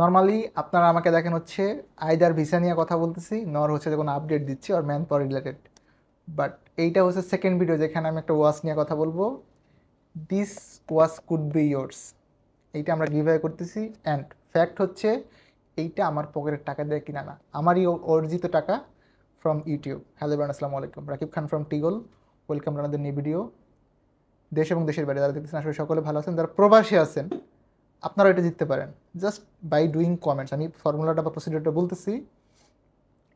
Normally আপনারা আমাকে দেখেন হচ্ছে আইদার ভিসা নিয়ে কথা বলতেছি, নর হচ্ছে যে কোনো আপডেট দিচ্ছি আর ম্যান পাওয়ার রিলেটেড। বাট এইটা হচ্ছে সেকেন্ড ভিডিও যেখানে আমি একটা ওয়াচ নিয়ে কথা বলবো। This watch could be yours. এইটা আমরা গিভঅ্যাওয়ে করতেছি অ্যান্ড ফ্যাক্ট হচ্ছে এইটা আমার পকেটের টাকা দিয়ে কিনা না, আমারই অর্জিত টাকা ফ্রম ইউটিউব। হ্যালো এভরিওয়ান, আসসালামু আলাইকুম। Rakib Khan from Tigol. Welcome to another new video. দেশ এবং দেশের বাইরে যারা দেখতেছেন আসলে সকলে ভালো আছেন, যারা প্রবাসী আছেন আপনারা এটা জিততে পারেন জাস্ট বাই ডুইং কমেন্টস। আমি ফর্মুলাটা বা প্রসিডিউরটা বলতেছি।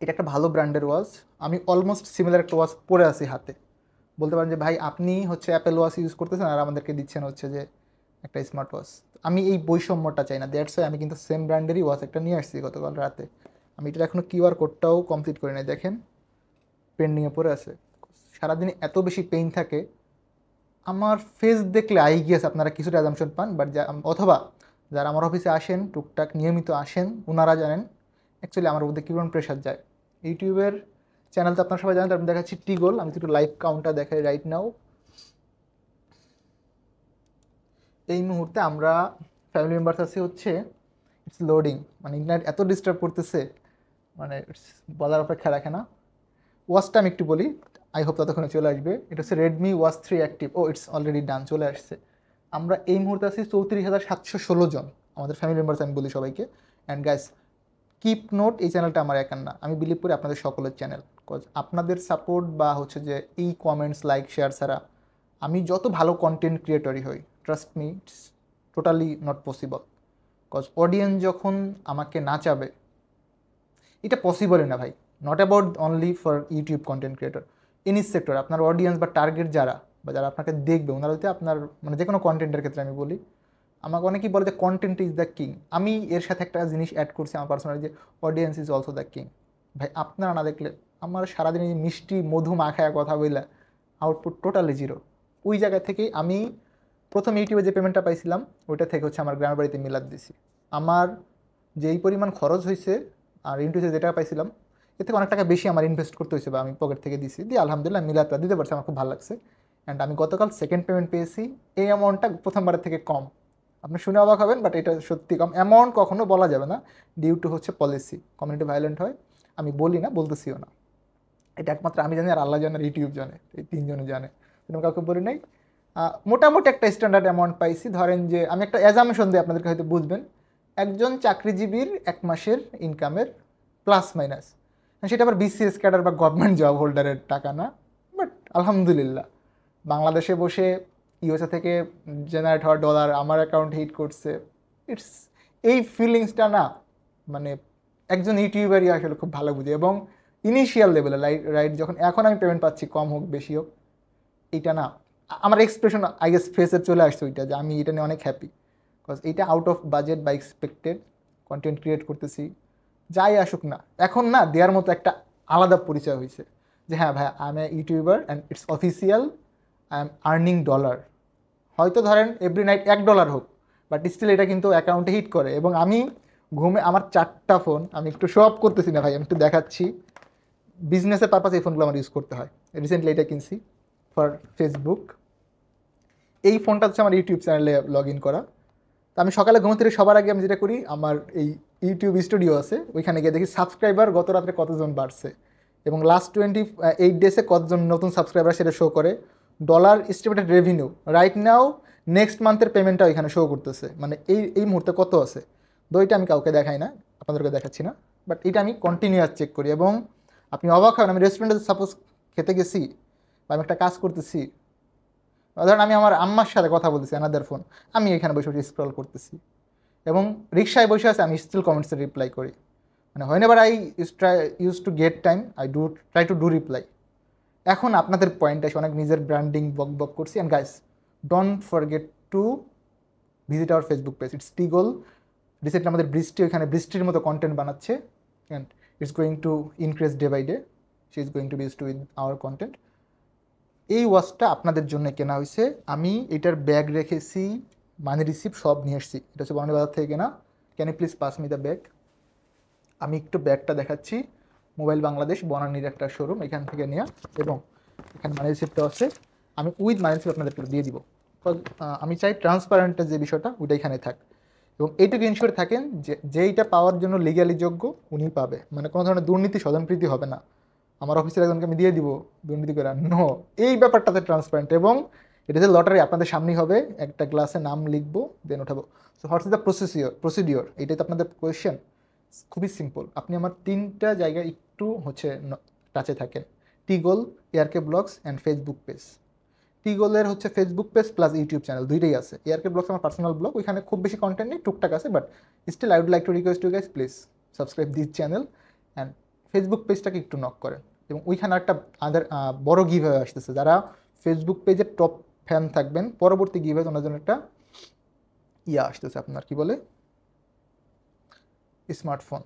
এটা একটা ভালো ব্র্যান্ডের ওয়াচ। আমি অলমোস্ট সিমিলার একটা ওয়াচ পরে আছি হাতে। বলতে পারেন যে ভাই আপনি হচ্ছে অ্যাপেল ওয়াচ ইউজ করতেছেন আর আমাদেরকে দিচ্ছেন হচ্ছে যে একটা স্মার্ট ওয়াচ। আমি এই বৈষম্যটা চাই না, দ্যাটস ওয়াই আমি কিন্তু সেম ব্র্যান্ডেরই ওয়াচ একটা নিয়ে আসছি গতকাল রাতে। আমি এটার এখনও কিউআর কোডটাও কমপ্লিট করি নাই, দেখেন পেন্ডিংয়ে পড়ে আছে। সারাদিনে এত বেশি পেইন থাকে, আমার ফেস দেখলে আই গিয়েছে আপনারা কিছুটা অ্যাজামশন পান, বাট অথবা যারা আমার অফিসে আসেন টুকটাক নিয়মিত আসেন ওনারা জানেন অ্যাকচুয়ালি আমার মধ্যে কীরকম প্রেশার যায়। ইউটিউবের চ্যানেল তো আপনারা সবাই জানেন, তারপর দেখাচ্ছি টিগল। আমি একটু লাইভ কাউন্টটা দেখাই রাইট নাও। এই মুহূর্তে আমরা ফ্যামিলি মেম্বার্স আছি হচ্ছে, ইটস লোডিং, মানে ইন্টারনেট এত ডিস্টার্ব করতেছে, মানে বলার অপেক্ষা রাখে না। ওয়াচটা আমি একটু বলি, আই হোপ ততক্ষণে চলে আসবে। এটা হচ্ছে রেডমি ওয়াচ 3 অ্যাক্টিভ। ও ইটস অলরেডি ডান, চলে আসছে। আমরা এই মুহূর্তে আছি 34,716 জন আমাদের ফ্যামিলি মেম্বার্স, আমি বলি সবাইকে। অ্যান্ড গাইস, কিপ নোট, এই চ্যানেলটা আমার একার না, আমি বিলিভ করি আপনাদের সকলের চ্যানেল। কজ আপনাদের সাপোর্ট বা হচ্ছে যে এই কমেন্টস লাইক শেয়ার ছাড়া আমি যত ভালো কন্টেন্ট ক্রিয়েটরই হই, trust me, it's totally not possible. Cause audience যখন আমাকে না চাবে, এটা পসিবলই না ভাই। Not about only for YouTube content creator, any sector. আপনার অডিয়েন্স বা টার্গেট যারা বা যারা আপনাকে দেখবে ওনারা যদি আপনার মানে যে কোনো কন্টেন্টের ক্ষেত্রে আমি বলি, আমাকে অনেকেই বলে যে কন্টেন্ট ইজ দ্য কিং। আমি এর সাথে একটা জিনিস অ্যাড করছি আমার পার্সোনালি, যে audience is also the king. ভাই আপনারা না দেখলে আমার সারাদিন এই মিষ্টি মধু মাখায়া কথা বললে আউটপুট টোটালি জিরো। ওই জায়গা থেকেই আমি প্রথম ইউটিউবে যে পেমেন্টটা পাইছিলাম ওইটা থেকে হচ্ছে আমার গ্রামের বাড়িতে মিলাদ দিছি। আমার যেই পরিমাণ খরচ হয়েছে আর ইউটিউবে যেটা পাইছিলাম এর থেকে অনেক টাকা বেশি আমার ইনভেস্ট করতে হয়েছে বা আমি পকেট থেকে দিছি, দিয়ে আলহামদুলিল্লাহ মিলাদটা দিতে পারছি, আমার খুব ভালো লাগছে। অ্যান্ড আমি গতকাল সেকেন্ড পেমেন্ট পেয়েছি। এই অ্যামাউন্টটা প্রথমবারের থেকে কম। আপনি শুনে অবাক হবেন, বাট এটা সত্যি কম অ্যামাউন্ট, কখনো বলা যাবে না। ডিউ টু হচ্ছে পলিসি, কমিউনিটি ভায়োলেন্ট হয়, আমি বলি না, বলতেছিও না। এটা একমাত্র আমি জানি আর আল্লাহ জানে আর ইউটিউব জানে, এই তিনজনে জানে, তুমি কাউকে বলি নাই। মোটামুটি একটা স্ট্যান্ডার্ড অ্যামাউন্ট পাইছি। ধরেন যে আমি একটা অ্যাজামশন দিই, আপনাদেরকে হয়তো বুঝবেন। একজন চাকরিজীবীর এক মাসের ইনকামের প্লাস মাইনাস, সেটা আবার বিসিএস ক্যাডার বা গভর্নমেন্ট জব হোল্ডারের টাকা না, বাট আলহামদুলিল্লাহ বাংলাদেশে বসে ইউএসএ থেকে জেনারেট হওয়া ডলার আমার অ্যাকাউন্ট হিট করছে। ইটস, এই ফিলিংসটা না, মানে একজন ইউটিউবারই আসলে খুব ভালো বুঝে। এবং ইনিশিয়াল লেভেলে রাইট যখন এখন আমি পেমেন্ট পাচ্ছি, কম হোক বেশি হোক, এইটা না, আমার এক্সপ্রেশন আই গেস ফেসে চলে আসছে ওইটা, যে আমি এটা নিয়ে অনেক হ্যাপি। বিকজ এইটা আউট অফ বাজেট বা এক্সপেক্টেড কন্টেন্ট ক্রিয়েট করতেছি, যাই আসুক না, এখন না দেওয়ার মতো একটা আলাদা পরিচয় হয়েছে যে হ্যাঁ ভাই I M A YouTuber and it's official, I am earning dollar. হয়তো ধরেন এভরি নাইট $1 হোক, বাট স্টিল এটা কিন্তু অ্যাকাউন্টে হিট করে। এবং আমি ঘুমে আমার 4টা ফোন, আমি একটু শো আপ করতেছি না ভাই, আমি একটু দেখাচ্ছি। বিজনেসের পারপাস এই ফোনগুলো আমার ইউজ করতে হয়। রিসেন্টলি এটা কিনছি ফর ফেসবুক। এই ফোনটা হচ্ছে আমার ইউটিউব চ্যানেলে লগ ইন করা। তো আমি সকালে ঘুম থেকে সবার আগে আমি যেটা করি, আমার এই ইউটিউব স্টুডিও আছে, ওইখানে গিয়ে দেখি সাবস্ক্রাইবার গত রাত্রে কতজন বাড়ছে এবং লাস্ট 28 ডেসে কতজন নতুন সাবস্ক্রাইবার সেটা শো করে। Dollar estimated revenue right now, next মান্থের পেমেন্টটা এখানে শো করতেছে, মানে এই এই মুহূর্তে কত আছে। তো এটা আমি কাউকে দেখাই না, আপনাদেরকে দেখাচ্ছি না, বাট এটা আমি কন্টিনিউয়াস চেক করি। এবং আপনি অবাক হবেন, আমি রেস্টুরেন্টে সাপোজ খেতে গেছি বা আমি একটা কাজ করতেছি, ধরেন আমি আমার আম্মার সাথে কথা বলতেছি অ্যানাদার ফোন, আমি এখানে বসে বসে স্ক্রল করতেছি এবং রিক্সায় বসে আছে, আমি স্টিল কমেন্টসে রিপ্লাই করি। মানে হোয়েনেভার I use to get time I try to do reply. এখন আপনাদের পয়েন্ট আছে, অনেক নিজের ব্র্যান্ডিং বক বক করছি। And guys, don't forget to visit our Facebook page, it's Tigol. Recently আমাদের বৃষ্টি ওইখানে বৃষ্টির মতো কন্টেন্ট বানাচ্ছে, and it's going to increase day by day. She is going to be used with our content. এই ওয়াচটা আপনাদের জন্য কেনা হয়েছে। আমি এটার ব্যাগ রেখেছি, মানি রিসিপ্ট সব নিয়ে এসেছি। এটা হচ্ছে বনানী বাজার থেকে কেনা। Can you please pass me the bag. আমি একটু ব্যাগটা দেখাচ্ছি, মোবাইল বাংলাদেশ বনানীর একটা শোরুম, এখান থেকে নেওয়া। এবং এখানে মানি রিসিপ্টও আছে, আমি উইথ মানি রিসিপ্ট আপনাদেরকে দিয়ে দিব। আমি চাই ট্রান্সপারেন্টের যে বিষয়টা ওইটা এখানে থাক। এবং এইটুকু ইনশিওর থাকেন যে যেইটা পাওয়ার জন্য লিগ্যালি যোগ্য উনি পাবে, মানে কোনো ধরনের দুর্নীতি স্বজনপ্রীতি হবে না, আমার অফিসের একজনকে আমি দিয়ে দিব দুর্নীতি করে, নো। এই ব্যাপারটাতে ট্রান্সপারেন্ট, এবং এটা যে লটারি আপনাদের সামনেই হবে, একটা গ্লাসে নাম লিখবো দেন উঠাবো। So what's is the procedure, এইটাই তো আপনাদের কোয়েশ্চেন। খুবই সিম্পল, আপনি আমার 3টা জায়গায় একটু টাচে থাকেন, Tigol, ARK blogs and Facebook page. টিগলের Facebook page plus YouTube channel দুইটাই আছে। এআরকে ব্লগস আমার পার্সোনাল ব্লগ, ওইখানে খুব বেশি কন্টেন্ট নেই, টুকটাক আছে, but still I would like to request you guys, please subscribe this channel and Facebook পেজটাকে একটু নক করেন। এবং ওইখানে একটা বড় গিভ হয়ে আসতেছে, যারা ফেসবুক পেজের টপ ফ্যান থাকবেন, পরবর্তী গিভ হয়ে ওনার জন্য একটা আসতেছে, আপনার কি বলে, smartphone.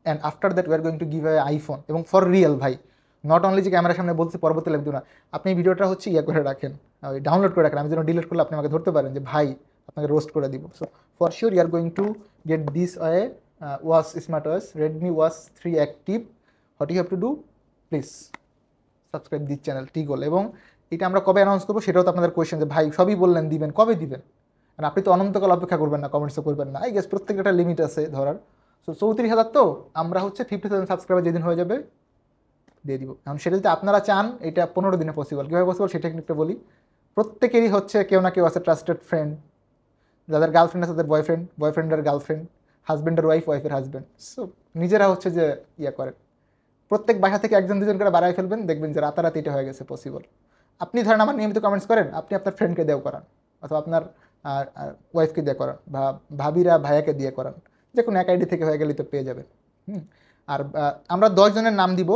And after that we are going to give a iPhone, এবং ফর রিয়েল ভাই, নট অনলি যে ক্যামেরার সামনে বলছি পরবর্তী লাগবে না, আপনি ভিডিওটা করে রাখেন, ডাউনলোড করে রাখেন, আমি যেন ডিলিট করলে আপনি আমাকে ধরতে পারেন যে ভাই আপনাকে রোস্ট করে দিব। So for sure you are going to get this watch, smart watch, Redmi watch 3 active. What you have to do, please subscribe this channel টিগল। এবং এটা আমরা কবে অ্যানাউন্স করবো সেটাও তো আপনাদের কোয়েশ্চেন, যে ভাই সবই বললেন দিবেন, কবে দিবেন? আর আপনি তো অনন্তকাল অপেক্ষা করবেন না, কমেন্টসও করবেন না, আই গেস প্রত্যেকের একটা লিমিট আছে ধরার। সো 34,000 তো আমরা 50,000 সাবস্ক্রাইবার যেদিন হয়ে যাবে দিয়ে দিব। এখন সেটা যদি আপনারা চান, এটা 15 দিনে পসিবল। কীভাবে পসিবল সেটা একটু বলি। প্রত্যেকেরই কেউ না কেউ আছে ট্রাস্টেড ফ্রেন্ড, যাদের গার্লফ্রেন্ড আছে তাদের বয়ফ্রেন্ড, বয়ফ্রেন্ডের গার্লফ্রেন্ড, হাজব্যান্ডের ওয়াইফ, ওয়াইফের হাজব্যান্ড। সো নিজেরা যে করেন, প্রত্যেক বাসা থেকে একজন দুজন করে বাড়াই ফেলবেন, দেখবেন যে রাতারাতি এটা হয়ে গেছে পসিবল। আপনি ধরেন আমার নিয়মিত কমেন্টস করেন, আপনি আপনার ফ্রেন্ডকে দেও করান, অথবা আপনার ওয়াইফকে দিয়ে করান, বা ভাবিরা ভাইয়াকে দিয়ে করান, যে কোনো এক আইডি থেকে হয়ে গেলে তো পেয়ে যাবেন। আর আমরা 10 জনের নাম দিব,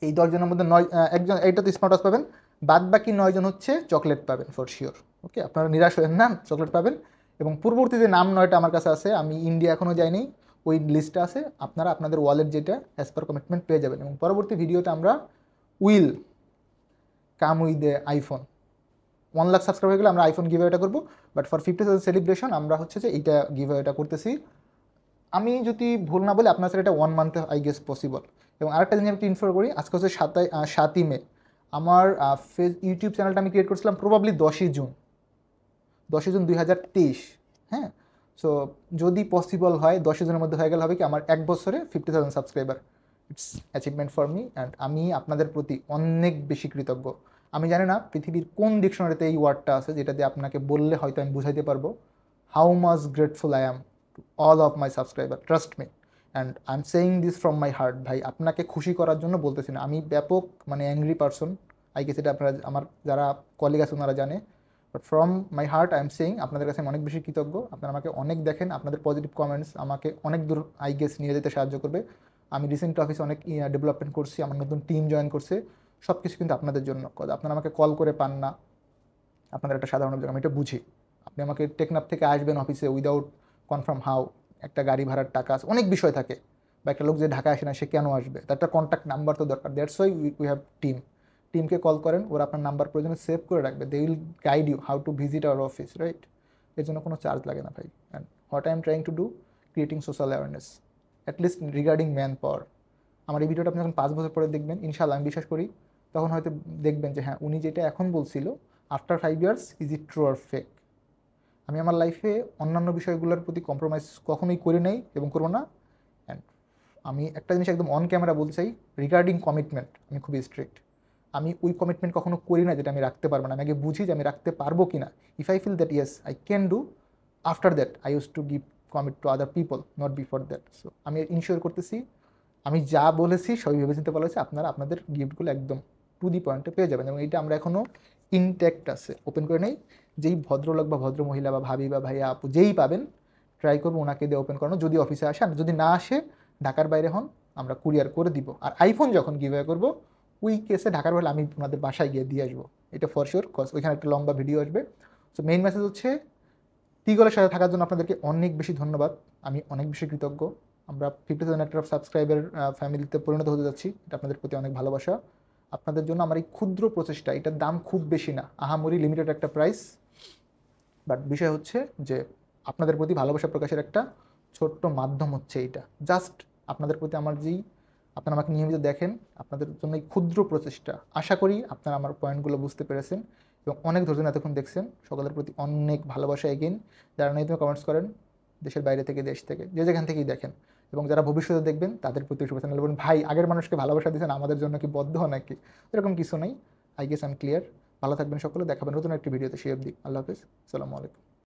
এই 10 জনের মধ্যে 9 একজন এইটা তো স্মার্ট ওয়াচ পাবেন, বাদ বাকি 9 জন চকলেট পাবেন ফর শিওর। ওকে, আপনারা নিরাশ হবেন না, চকলেট পাবেন। এবং পূর্ববর্তী যে নাম 9টা আমার কাছে আছে, আমি ইন্ডিয়া এখনও যাইনি, ওই লিস্টটা আছে, আপনারা আপনাদের ওয়ালেট যেটা অ্যাজ পার কমিটমেন্ট পেয়ে যাবেন। এবং পরবর্তী ভিডিওতে আমরা will come with a iPhone, 1 lakh subscribe হয়ে গেলে আমরা আইফোন গিভওয়েটা করবো। বাট ফর 50,000 সেলিব্রেশন আমরা যে এইটা গিভওয়েটা করতেছি। আমি যদি ভুল না বলি আপনার সাথে এটা 1 মান্থে আই গেস পসিবল। এবং আরেকটা জিনিস আমি ইনফর করি, আজকে 7ই মে, আমার ইউটিউব চ্যানেলটা আমি ক্রিয়েট করছিলাম প্রবাবলি 10ই জুন 2023। হ্যাঁ, সো যদি পসিবল হয় 10 জনের মধ্যে হয়ে গেলে হবে কি, আমার 1 বছরে 50,000 subscriber, it's achievement for me. And আমি আপনাদের প্রতি অনেক বেশি কৃতজ্ঞ। আমি জানি না পৃথিবীর কোন ডিকশনারিতে এই ওয়ার্ডটা আছে, যেটা দিয়ে আপনাকে বললে হয়তো আমি বুঝাইতে পারবো how much grateful I am to all of my subscriber, trust me. And I am saying this from my heart. ভাই আপনাকে খুশি করার জন্য বলতেছি না, আমি ব্যাপক অ্যাংরি পারসন, আই গেস এটা আপনারা আমার যারা কলিগ আছে ওনারা জানে। But from my heart I am saying আপনাদের কাছে আমি অনেক বেশি কৃতজ্ঞ। আপনারা আমাকে অনেক দেখেন, আপনাদের পজিটিভ কমেন্টস আমাকে অনেক দূর আই গেস নিয়ে যেতে সাহায্য করবে। আমি রিসেন্ট অফিসে অনেক ডেভেলপমেন্ট করছি, আমার নতুন টিম জয়েন করছে, সব কিছু কিন্তু আপনাদের জন্য। আপনারা আমাকে কল করে পান না, আপনাদের একটা সাধারণ অভিযোগ, আমি এটা বুঝি। আপনি আমাকে টেকনাফ থেকে আসবেন অফিসে উইদাউট কনফার্ম হাউ, একটা গাড়ি ভাড়ার টাকা আছে, অনেক বিষয় থাকে, বা একটা লোক যে ঢাকা আসে না সে কেন আসবে, তার একটা কন্ট্যাক্ট নাম্বার তো দরকার। দ্যাটস ওয়াই উই হ্যাভ টিমকে কল করেন, ওরা আপনার নাম্বার প্রয়োজনে সেভ করে রাখবে, they will guide you how to visit our office, right? এর জন্য কোনো চার্জ লাগে না ভাই। And what I am trying to do, creating social awareness at least regarding man power. আমার এই ভিডিওটা আপনি যখন 5 বছর পরে দেখবেন, ইনশাআল্লাহ আমি বিশ্বাস করি, তখন হয়তো দেখবেন যে হ্যাঁ, উনি যেটা এখন বলছিল after 5 years is it true or fake. আমি আমার লাইফে অন্যান্য বিষয়গুলোর প্রতি কম্প্রোমাইজ কখনোই করি নাই এবং করবো না। অ্যান্ড আমি একটা জিনিস একদম অন ক্যামেরা বলতে চাই, রিগার্ডিং কমিটমেন্ট আমি খুবই স্ট্রিক্ট। আমি ওই কমিটমেন্ট কখনো করি না যেটা আমি রাখতে পারবো না। আমি আগে বুঝি যে আমি রাখতে পারবো কি না। If I feel that yes I can do, after that I use to give commit to other people, not before that. So আমি ইনশিওর করতেছি আমি যা বলেছি সবই ভেবে চিন্তে বলেছি, আপনারা আপনাদের গিফটগুলো একদম টু দি পয়েন্টে পেয়ে যাবেন। এবং এইটা আমরা এখনও ইনট্যাক্ট আছে, ওপেন করে নেই। যেই ভদ্রলোক বা ভদ্র মহিলা বা ভাবি বা ভাইয়া আপু যেই পাবেন, ট্রাই করবো ওনাকে দিয়ে ওপেন করানো। যদি অফিসে আসে, আর যদি না আসে ঢাকার বাইরে হন, আমরা কুরিয়ার করে দিব। আর আইফোন যখন গিভওয়ে করবো, ওই কেসে ঢাকার বাইরে আমি ওনাদের বাসায় গিয়ে দিয়ে আসবো, এটা ফর শিওর, কজ ওইখানে একটা লম্বা ভিডিও আসবে। সো মেইন মেসেজ টিগলের সাথে থাকার জন্য আপনাদেরকে অনেক বেশি ধন্যবাদ, আমি অনেক বেশি কৃতজ্ঞ। আমরা 50,000 একটা সাবস্ক্রাইবার ফ্যামিলিতে পরিণত হতে যাচ্ছি, এটা আপনাদের প্রতি অনেক ভালোবাসা। আপনাদের জন্য আমার এই ক্ষুদ্র প্রচেষ্টা, এটার দাম খুব বেশি না, আহামরি লিমিটেড একটা প্রাইস, বাট বিষয় যে আপনাদের প্রতি ভালোবাসা প্রকাশের একটা ছোট্ট মাধ্যম এইটা। জাস্ট আপনাদের প্রতি আমার আপনারা আমাকে নিয়মিত দেখেন, আপনাদের জন্য এই ক্ষুদ্র প্রচেষ্টা। আশা করি আপনারা আমার পয়েন্টগুলো বুঝতে পেরেছেন এবং অনেক ধৈর্য এতক্ষণ দেখছেন। সকলের প্রতি অনেক ভালোবাসা। এগেইন যারা নেই তুমি কমেন্টস করেন, দেশের বাইরে থেকে, দেশ থেকে, যে যেখান থেকেই দেখেন, এবং যারা ভবিষ্যতে দেখবেন তাদের প্রতি শুভেচ্ছা। বলুন ভাই আগের মানুষকে ভালোবাসা দিয়েছেন, আমাদের জন্য কি বদ্ধ নাকি? এরকম কিছু নেই। I guess I am clear. ভালো থাকবেন সকলে, দেখাবেন নতুন একটি ভিডিওতে। সেই অবধি আল্লাহ হাফিজ, আসসালামু আলাইকুম।